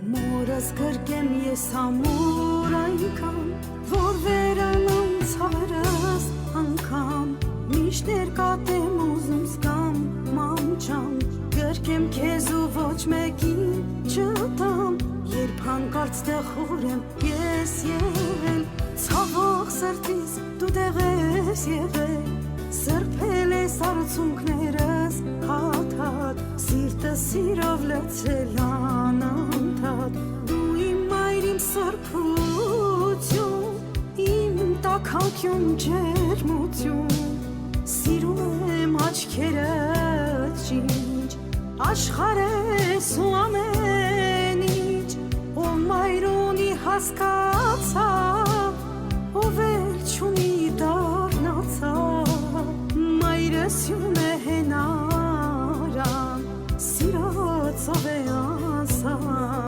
Մորս գրկեմ ես ամուր այնքան, որ վերանամ ցավերս անգամ, միշտ ներկատեմ ուզում զգամ մանջամ, գրկեմ քեզ ու ոչ մեկի չտամ, երբ հանկարծ տեղուրեմ ես եղել, ցավող սրտիս դու տեղ ես եղել, սրբել ես արցունքներս հատ-հատ, սիրտս սիրով լցրել անընդհատ, դու իմ մայր իմ սրբություն, իմ տաքանքյուն ջերմություն, սիրում եմ աչքերդ շինչ, աշխարհ ես ու ամեն ինչ, ով մայր ունի հասկա